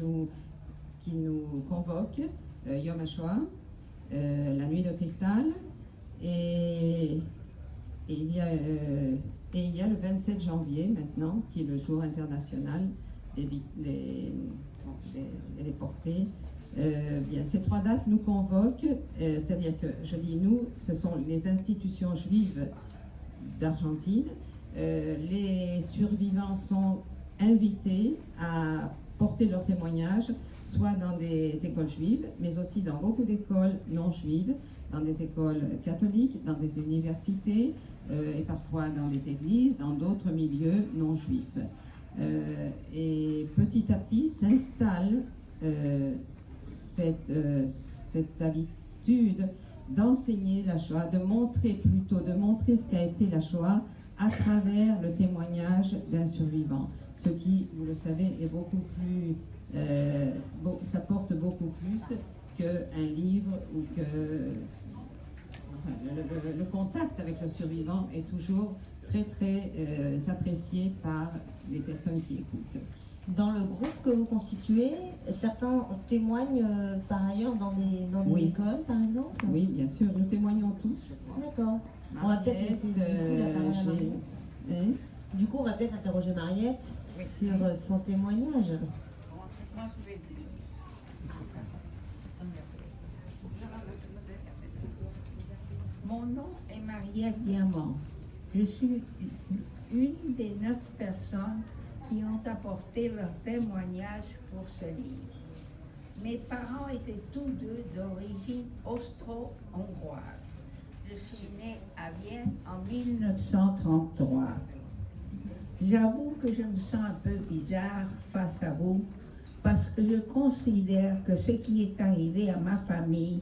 nous convoquent. Yom HaShoah, la nuit de cristal, et il y a le 27 janvier maintenant, qui est le jour international des déportés. Bien, ces 3 dates nous convoquent, c'est-à-dire que, je dis nous, ce sont les institutions juives d'Argentine. Les survivants sont invités à porter leur témoignage, soit dans des écoles juives, mais aussi dans beaucoup d'écoles non juives, dans des écoles catholiques, dans des universités, et parfois dans des églises, dans d'autres milieux non juifs. Et petit à petit s'installe cette habitude d'enseigner la Shoah, de montrer ce qu'a été la Shoah à travers le témoignage d'un survivant. Ce qui, vous le savez, est beaucoup plus, ça porte beaucoup plus qu'un livre ou que... Enfin, le contact avec le survivant est toujours très très apprécié par les personnes qui écoutent. Dans le groupe que vous constituez, certains témoignent par ailleurs dans des Oui. écoles, par exemple? Oui, bien sûr, nous témoignons tous, je crois. D'accord. On va peut-être laisser la parole à Mariette. Hein? Du coup, on va peut-être interroger Mariette sur son témoignage. Mon nom est Mariette Diamant. Je suis une des 9 personnes qui ont apporté leur témoignage pour ce livre. Mes parents étaient tous deux d'origine austro-hongroise. Je suis née à Vienne en 1933. J'avoue que je me sens un peu bizarre face à vous parce que je considère que ce qui est arrivé à ma famille,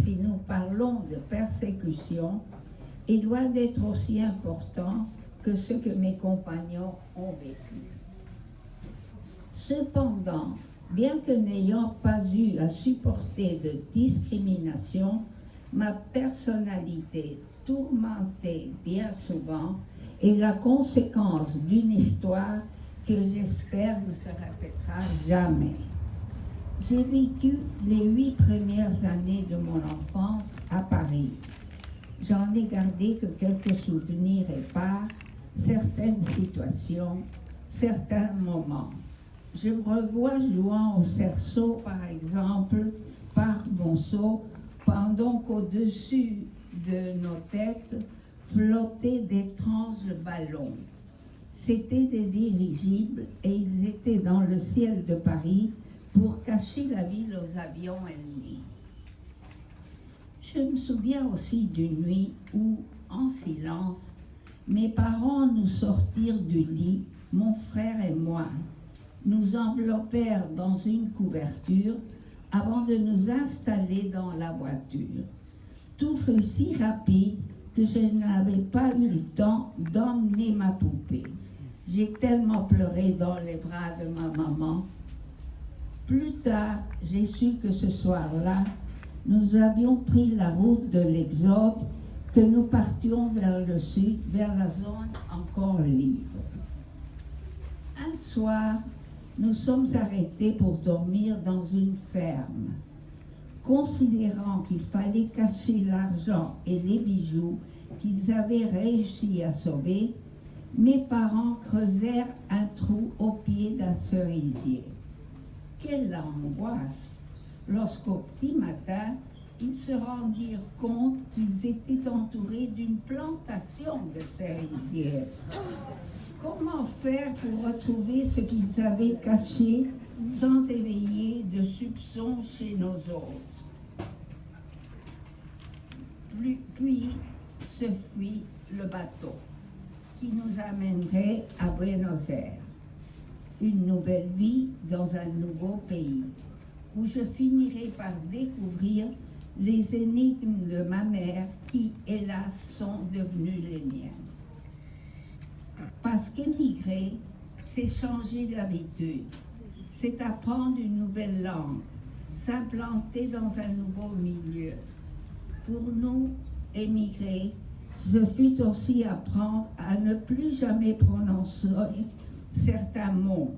si nous parlons de persécution, il doit être aussi important que ce que mes compagnons ont vécu. Cependant, bien que n'ayant pas eu à supporter de discrimination, ma personnalité tourmentée bien souvent est la conséquence d'une histoire que j'espère ne se répétera jamais. J'ai vécu les 8 premières années de mon enfance à Paris. J'en ai gardé que quelques souvenirs épars, certaines situations, certains moments. Je me revois jouant au cerceau, par exemple, par Monceau, pendant qu'au-dessus de nos têtes flottaient d'étranges ballons. C'étaient des dirigibles et ils étaient dans le ciel de Paris pour cacher la ville aux avions ennemis. Je me souviens aussi d'une nuit où, en silence, mes parents nous sortirent du lit, mon frère et moi, nous enveloppèrent dans une couverture avant de nous installer dans la voiture. Tout fut si rapide que je n'avais pas eu le temps d'emmener ma poupée. J'ai tellement pleuré dans les bras de ma maman. Plus tard, j'ai su que ce soir-là, nous avions pris la route de l'Exode, que nous partions vers le sud, vers la zone encore libre. Un soir, nous sommes arrêtés pour dormir dans une ferme. Considérant qu'il fallait cacher l'argent et les bijoux qu'ils avaient réussi à sauver, mes parents creusèrent un trou au pied d'un cerisier. Quelle angoisse lorsqu'au petit matin, ils se rendirent compte qu'ils étaient entourés d'une plantation de cerisiers. Comment faire pour retrouver ce qu'ils avaient caché sans éveiller de soupçons chez nos autres? Puis se fit le bateau qui nous amènerait à Buenos Aires. Une nouvelle vie dans un nouveau pays, où je finirai par découvrir les énigmes de ma mère qui, hélas, sont devenues les miennes. Parce qu'émigrer, c'est changer d'habitude, c'est apprendre une nouvelle langue, s'implanter dans un nouveau milieu. Pour nous, émigrer, ce fut aussi apprendre à ne plus jamais prononcer certains mots,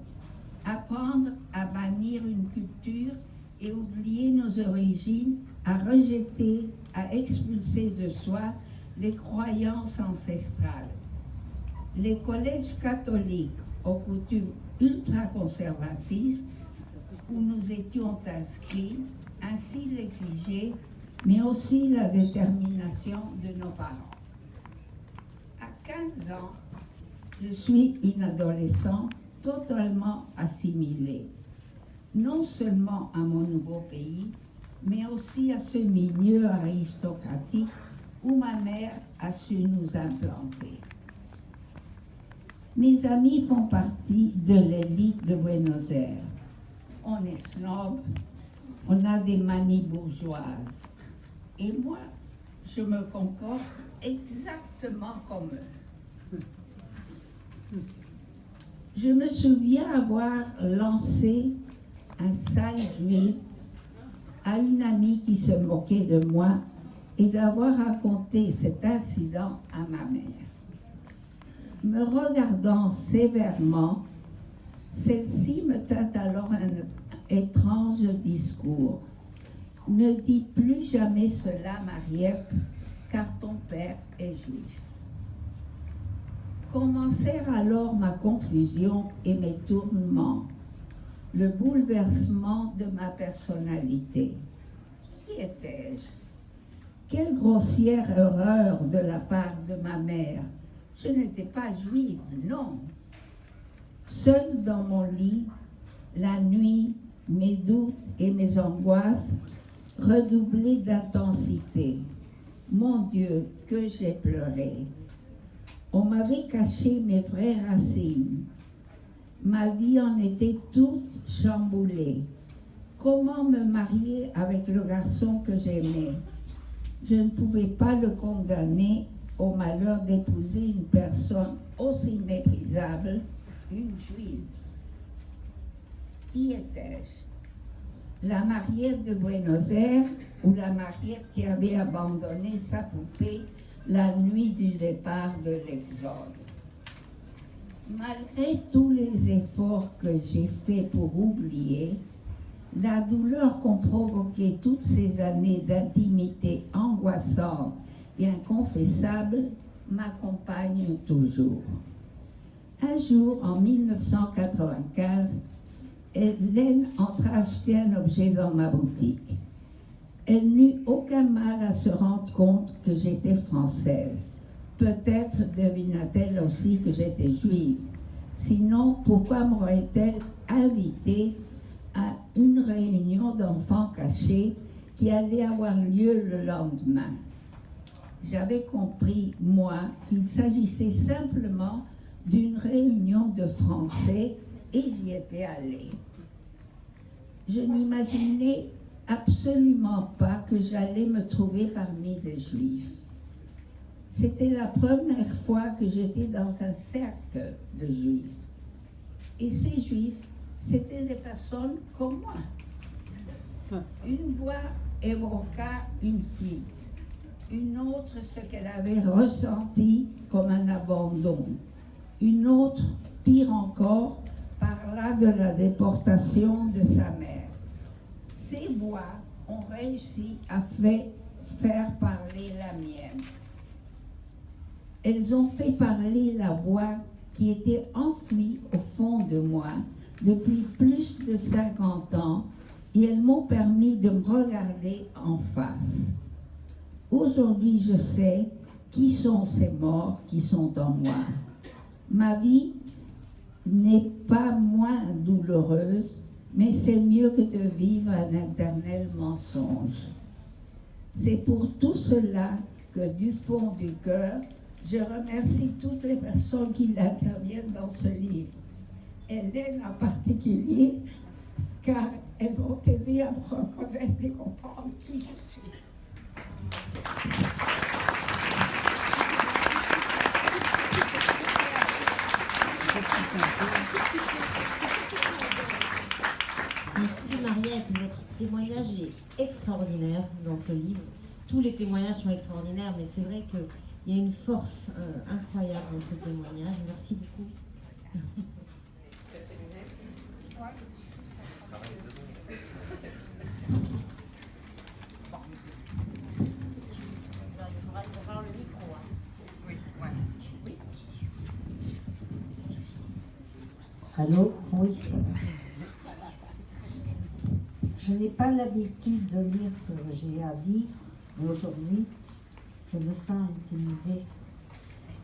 apprendre à bannir une culture et oublier nos origines, à rejeter, à expulser de soi les croyances ancestrales. Les collèges catholiques aux coutumes ultra-conservatrices où nous étions inscrits, ainsi l'exigeaient, mais aussi la détermination de nos parents. À 15 ans, je suis une adolescente totalement assimilée, non seulement à mon nouveau pays, mais aussi à ce milieu aristocratique où ma mère a su nous implanter. Mes amis font partie de l'élite de Buenos Aires. On est snob, on a des manies bourgeoises. Et moi, je me comporte exactement comme eux. Je me souviens avoir lancé un sale juif à une amie qui se moquait de moi et d'avoir raconté cet incident à ma mère. Me regardant sévèrement, celle-ci me tint alors un étrange discours. Ne dites plus jamais cela, Mariette, car ton père est juif. Commencèrent alors ma confusion et mes tourments, le bouleversement de ma personnalité. Qui étais-je? Quelle grossière erreur de la part de ma mère. Je n'étais pas juive, non. Seule dans mon lit, la nuit, mes doutes et mes angoisses redoublaient d'intensité. Mon Dieu, que j'ai pleuré. On m'avait caché mes vraies racines. Ma vie en était toute chamboulée. Comment me marier avec le garçon que j'aimais? Je ne pouvais pas le condamner au malheur d'épouser une personne aussi méprisable, une juive. Qui étais-je? La Mariette de Buenos Aires ou la Mariette qui avait abandonné sa poupée la nuit du départ de l'Exode? Malgré tous les efforts que j'ai faits pour oublier, la douleur qu'ont provoqué toutes ces années d'intimité angoissante et inconfessable m'accompagne toujours. Un jour, en 1995, Hélène entra acheter un objet dans ma boutique. Elle n'eut aucun mal à se rendre compte que j'étais française. Peut-être devina-t-elle aussi que j'étais juive. Sinon, pourquoi m'aurait-elle invitée à une réunion d'enfants cachés qui allait avoir lieu le lendemain? J'avais compris, moi, qu'il s'agissait simplement d'une réunion de Français et j'y étais allée. Je n'imaginais absolument pas que j'allais me trouver parmi des Juifs. C'était la première fois que j'étais dans un cercle de Juifs. Et ces Juifs, c'étaient des personnes comme moi. Une voix évoqua une fuite, une autre ce qu'elle avait ressenti comme un abandon, une autre, pire encore, parla de la déportation de sa mère. Ces voix ont réussi à faire parler la mienne. Elles ont fait parler la voix qui était enfouie au fond de moi depuis plus de 50 ans et elles m'ont permis de me regarder en face. Aujourd'hui, je sais qui sont ces morts qui sont en moi. Ma vie n'est pas moins douloureuse, mais c'est mieux que de vivre un éternel mensonge. C'est pour tout cela que du fond du cœur, je remercie toutes les personnes qui interviennent dans ce livre. Hélène en particulier, car elles m'ont aidé à me reconnaître et comprendre qui je suis. Merci Mariette, votre témoignage est extraordinaire dans ce livre. Tous les témoignages sont extraordinaires, mais c'est vrai qu'il y a une force incroyable dans ce témoignage. Merci beaucoup. Allô? Oui. Je n'ai pas l'habitude de lire ce que j'ai à dire, mais aujourd'hui, je me sens intimidée.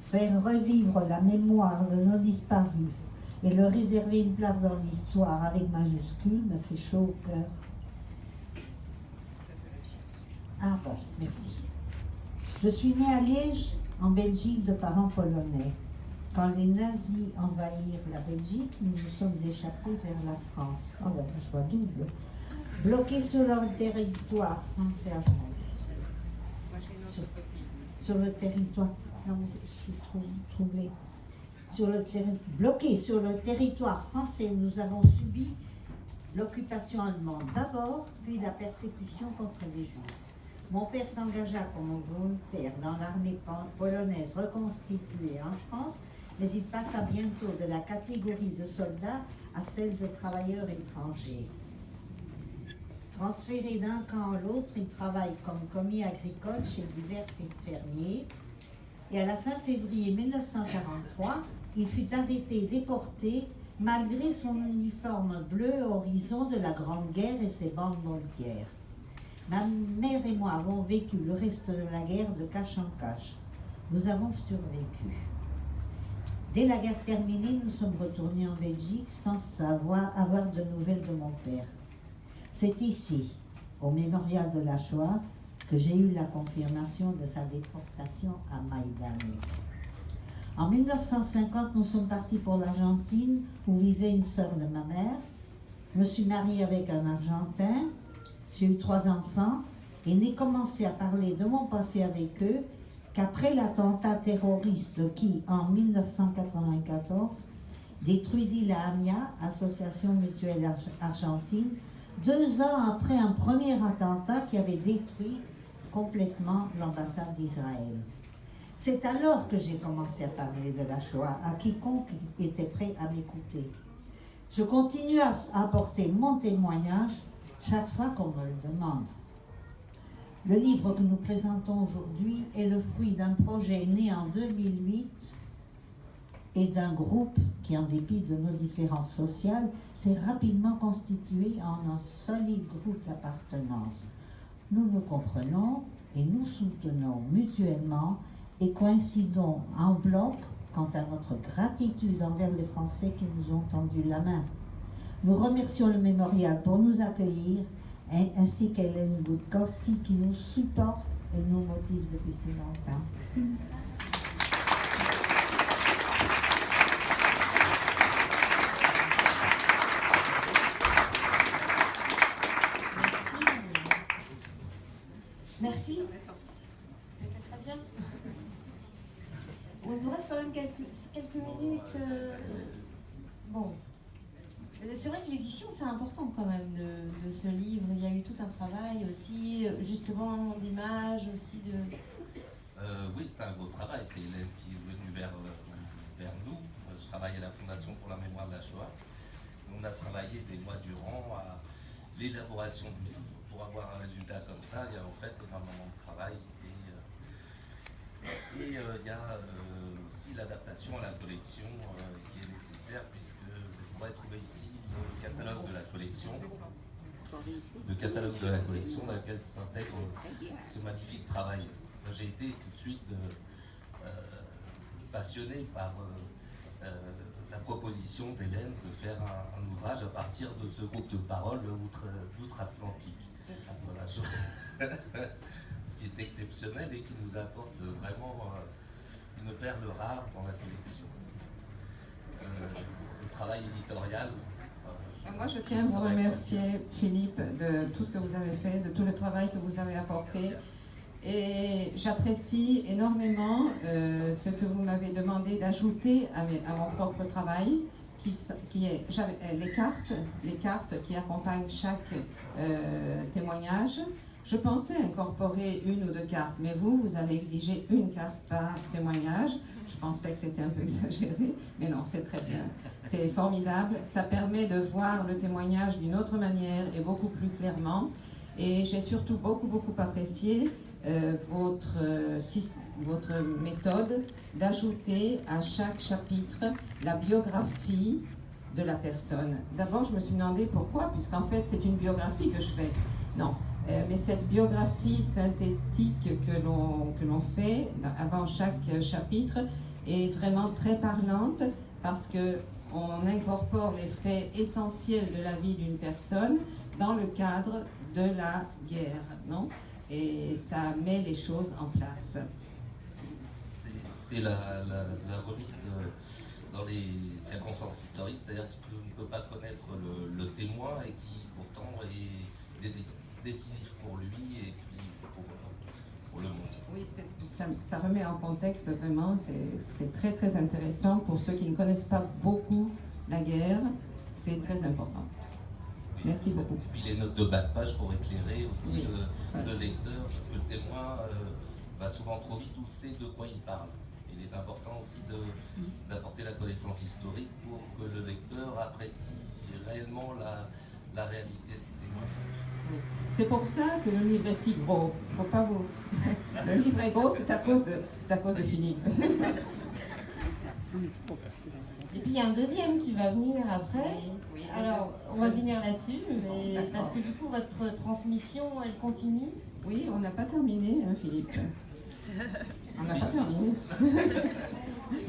Faire revivre la mémoire de nos disparus et leur réserver une place dans l'histoire avec majuscule me fait chaud au cœur. Ah bon, merci. Je suis née à Liège, en Belgique, de parents polonais. Quand les nazis envahirent la Belgique, nous nous sommes échappés vers la France. Oh ben, je vois double. Bloqués sur leur territoire français à France. Sur le territoire. Non, mais je suis trop troublée. Bloqués sur le territoire français, nous avons subi l'occupation allemande d'abord, puis la persécution contre les Juifs. Mon père s'engagea comme volontaire dans l'armée polonaise reconstituée en France, mais il passa bientôt de la catégorie de soldats à celle de travailleurs étrangers. Transféré d'un camp à l'autre, il travaille comme commis agricole chez divers fermiers. Et à la fin février 1943, il fut arrêté et déporté malgré son uniforme bleu horizon de la Grande Guerre et ses bandes moltières. Ma mère et moi avons vécu le reste de la guerre de cache en cache. Nous avons survécu. Dès la guerre terminée, nous sommes retournés en Belgique sans avoir de nouvelles de mon père. C'est ici, au mémorial de la Shoah, que j'ai eu la confirmation de sa déportation à Maïdane. En 1950, nous sommes partis pour l'Argentine, où vivait une sœur de ma mère. Je me suis mariée avec un Argentin, j'ai eu 3 enfants, et n'ai commencé à parler de mon passé avec eux qu'après l'attentat terroriste qui, en 1994, détruisit la AMIA, Association mutuelle argentine, 2 ans après un premier attentat qui avait détruit complètement l'ambassade d'Israël. C'est alors que j'ai commencé à parler de la Shoah à quiconque était prêt à m'écouter. Je continue à apporter mon témoignage chaque fois qu'on me le demande. Le livre que nous présentons aujourd'hui est le fruit d'un projet né en 2008 et d'un groupe qui, en dépit de nos différences sociales, s'est rapidement constitué en un solide groupe d'appartenance. Nous nous comprenons et nous soutenons mutuellement et coïncidons en bloc quant à notre gratitude envers les Français qui nous ont tendu la main. Nous remercions le mémorial pour nous accueillir, ainsi qu'Hélène Gutkowski qui nous supporte et nous motive depuis si longtemps. Merci. C'était très bien. Il nous reste quand même quelques minutes. Bon. C'est vrai que l'édition, c'est important quand même de ce livre. Il y a eu tout un travail aussi, justement, d'images, aussi de... Oui, c'est un gros travail. C'est Hélène qui est venue vers nous. Je travaille à la Fondation pour la mémoire de la Shoah. On a travaillé des mois durant à l'élaboration du livre. Pour avoir un résultat comme ça, il y a en fait énormément de travail. Et il y a aussi l'adaptation à la collection qui est nécessaire, puisque vous pourrez trouver ici le catalogue de la collection. Le catalogue de la collection dans lequel s'intègre ce magnifique travail. J'ai été tout de suite passionné par la proposition d'Hélène de faire un ouvrage à partir de ce groupe de parole outre-Atlantique. Voilà, ce qui est exceptionnel et qui nous apporte vraiment une perle rare dans la collection. Le travail éditorial. Moi, je tiens à vous remercier, Philippe, de tout ce que vous avez fait, de tout le travail que vous avez apporté. Et j'apprécie énormément ce que vous m'avez demandé d'ajouter à mon propre travail, qui est les cartes qui accompagnent chaque témoignage. Je pensais incorporer 1 ou 2 cartes, mais vous avez exigé 1 carte par témoignage. Je pensais que c'était un peu exagéré, mais non, c'est très bien. C'est formidable. Ça permet de voir le témoignage d'une autre manière et beaucoup plus clairement. Et j'ai surtout beaucoup apprécié votre méthode d'ajouter à chaque chapitre la biographie de la personne. D'abord, je me suis demandé pourquoi, puisqu'en fait, c'est une biographie que je fais. Non, mais cette biographie synthétique que l'on fait avant chaque chapitre est vraiment très parlante parce qu'on incorpore les faits essentiels de la vie d'une personne dans le cadre de la guerre, non ? Et ça met les choses en place. C'est la remise dans les circonstances historiques, c'est-à-dire ce que ne peut pas connaître le témoin et qui pourtant est décisif pour lui et puis pour le monde. Oui, ça remet en contexte vraiment, c'est très intéressant pour ceux qui ne connaissent pas beaucoup la guerre, c'est très important. Merci beaucoup. Et puis les notes de bas de page pour éclairer aussi le lecteur, parce que le témoin va souvent trop vite ou sait de quoi il parle. Il est important aussi d'apporter la connaissance historique pour que le lecteur apprécie réellement la réalité du témoin. Oui. C'est pour ça que le livre est si gros. Faut pas vous. Le livre est gros, c'est à cause de Philippe. Et puis il y a un deuxième qui va venir après. Oui. Alors, on va venir là-dessus, mais parce que du coup, votre transmission, elle continue. Oui, on n'a pas terminé, hein, Philippe. On n'a pas terminé.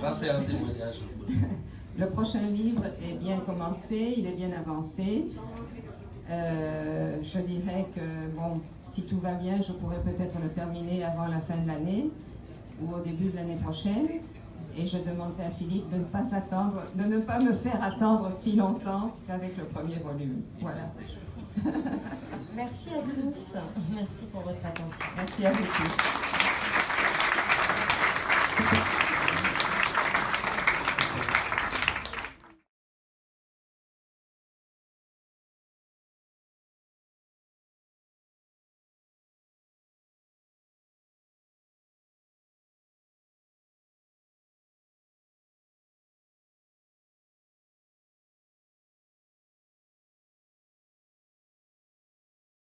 21 témoignages. Le prochain livre est bien commencé, il est bien avancé. Je dirais que, bon, si tout va bien, je pourrais peut-être le terminer avant la fin de l'année ou au début de l'année prochaine. Et je demanderai à Philippe de ne pas me faire attendre si longtemps qu'avec le premier volume. Voilà. Merci à tous. Merci pour votre attention. Merci à vous tous.